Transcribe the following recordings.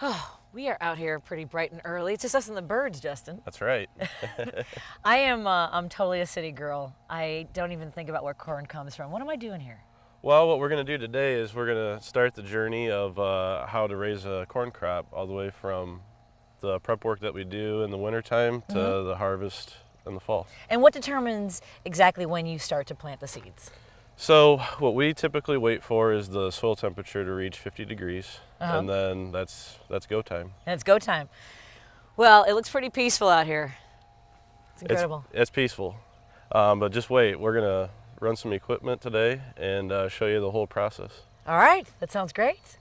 Oh, we are out here pretty bright and early. It's just us and the birds, Justin. That's right. I'm totally a city girl. I don't even think about where corn comes from. What am I doing here? Well, what we're going to do today is we're going to start the journey of how to raise a corn crop all the way from the prep work that we do in the wintertime to the harvest in the fall. And what determines exactly when you start to plant the seeds? So what we typically wait for is the soil temperature to reach 50 degrees, and then that's go time. And it's go time. Well, it looks pretty peaceful out here. It's incredible. It's peaceful, but just wait. We're going to run some equipment today and show you the whole process. All right, that sounds great.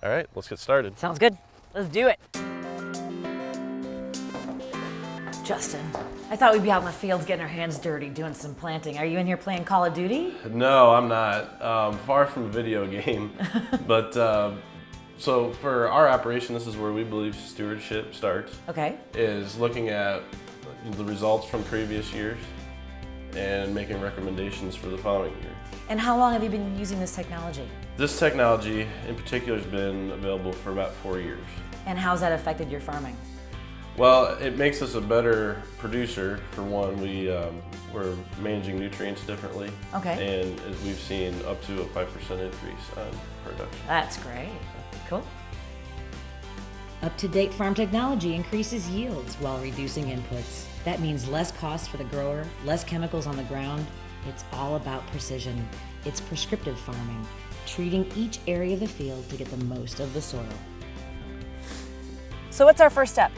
All right, let's get started. Sounds good. Let's do it. Justin, I thought we'd be out in the fields getting our hands dirty, doing some planting. Are you in here playing Call of Duty? No, I'm not. Far from a video game. But so for our operation, this is where we believe stewardship starts. Okay. Is looking at the results from previous years and making recommendations for the following year. And how long have you been using this technology? This technology in particular has been available for about 4 years. And how's that affected your farming? Well, it makes us a better producer. For one, we're managing nutrients differently. Okay. And as we've seen up to a 5% increase on production. That's great. Cool. Up-to-date farm technology increases yields while reducing inputs. That means less cost for the grower, less chemicals on the ground. It's all about precision. It's prescriptive farming, treating each area of the field to get the most of the soil. So what's our first step?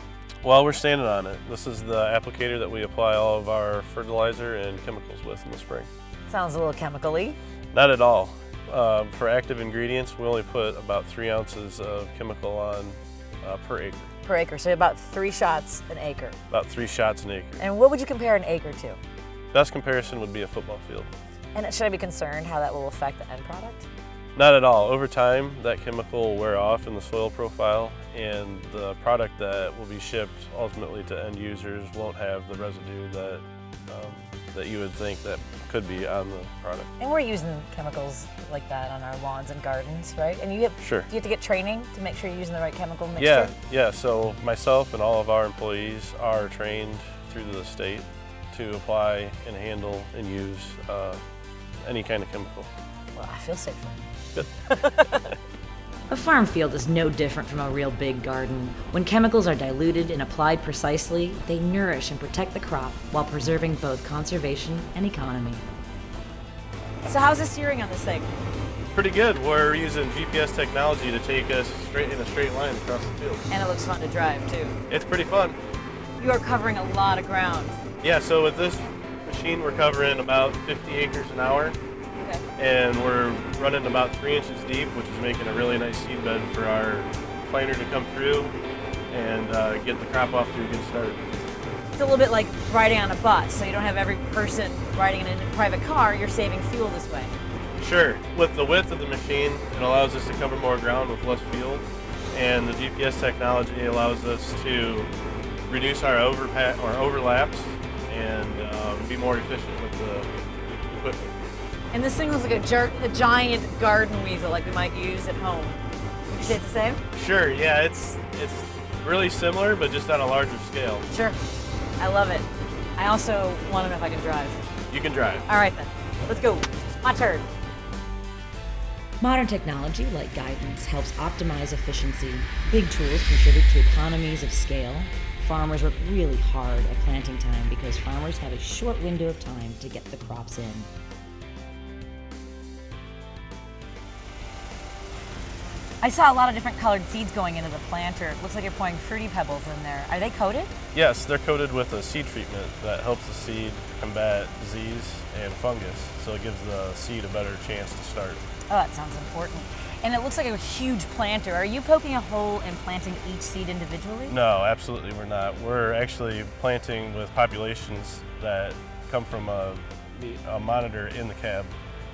Well, we're standing on it. This is the applicator that we apply all of our fertilizer and chemicals with in the spring. Sounds a little chemical-y. Not at all. For active ingredients, we only put about 3 ounces of chemical on per acre. Per acre, so about 3 shots an acre. About 3 shots an acre. And what would you compare an acre to? Best comparison would be a football field. And should I be concerned how that will affect the end product? Not at all. Over time, that chemical will wear off in the soil profile, and the product that will be shipped ultimately to end users won't have the residue that that you would think that could be on the product. And we're using chemicals like that on our lawns and gardens, right? And Sure. Do you have to get training to make sure you're using the right chemical mixture? Yeah. So myself and all of our employees are trained through the state to apply and handle and use any kind of chemical. Well, I feel safer. Good. A farm field is no different from a real big garden. When chemicals are diluted and applied precisely, they nourish and protect the crop while preserving both conservation and economy. So how's the steering on this thing? Pretty good. We're using GPS technology to take us straight in a straight line across the field. And it looks fun to drive too. It's pretty fun. You are covering a lot of ground. Yeah, so with this machine, we're covering about 50 acres an hour. Okay. And we're running about 3 inches deep, which is making a really nice seed bed for our planter to come through and get the crop off to a good start. It's a little bit like riding on a bus, so you don't have every person riding in a private car, you're saving fuel this way. Sure. With the width of the machine, it allows us to cover more ground with less fuel, and the GPS technology allows us to reduce our overlaps and be more efficient with the equipment. And this thing looks like a giant garden weasel like we might use at home. Would you say it's the same? Sure, yeah, it's really similar, but just on a larger scale. Sure. I love it. I also want to know if I can drive. You can drive. All right then, let's go. My turn. Modern technology, like guidance, helps optimize efficiency. Big tools contribute to economies of scale. Farmers work really hard at planting time because farmers have a short window of time to get the crops in. I saw a lot of different colored seeds going into the planter. It looks like you're pouring Fruity Pebbles in there. Are they coated? Yes, they're coated with a seed treatment that helps the seed combat disease and fungus, so it gives the seed a better chance to start. Oh, that sounds important. And it looks like a huge planter. Are you poking a hole and planting each seed individually? No, absolutely we're not. We're actually planting with populations that come from a monitor in the cab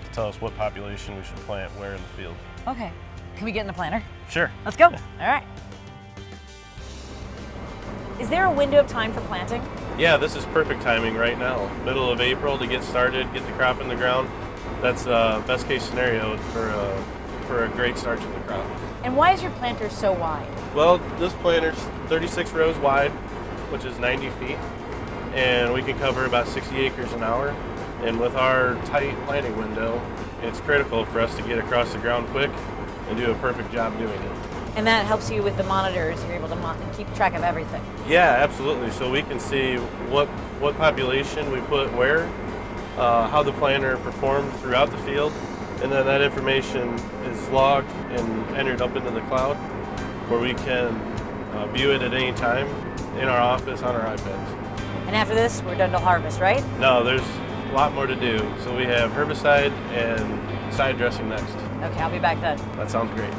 to tell us what population we should plant where in the field. Okay. Can we get in the planter? Sure. Let's go. All right. Is there a window of time for planting? Yeah, this is perfect timing right now. Middle of April to get started, get the crop in the ground. That's best case scenario for a great start to the crop. And why is your planter so wide? Well, this planter's 36 rows wide, which is 90 feet, and we can cover about 60 acres an hour. And with our tight planting window, it's critical for us to get across the ground quick and do a perfect job doing it. And that helps you with the monitors. You're able to keep track of everything. Yeah, absolutely. So we can see what population we put where, how the planter performed throughout the field, and then that information is logged and entered up into the cloud, where we can view it at any time in our office on our iPads. And after this, we're done to harvest, right? No, there's a lot more to do. So we have herbicide and side dressing next. Okay, I'll be back then. That sounds great.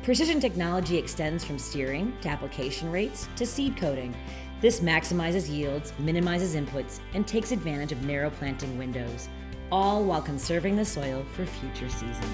Precision technology extends from steering to application rates to seed coating. This maximizes yields, minimizes inputs, and takes advantage of narrow planting windows, all while conserving the soil for future seasons.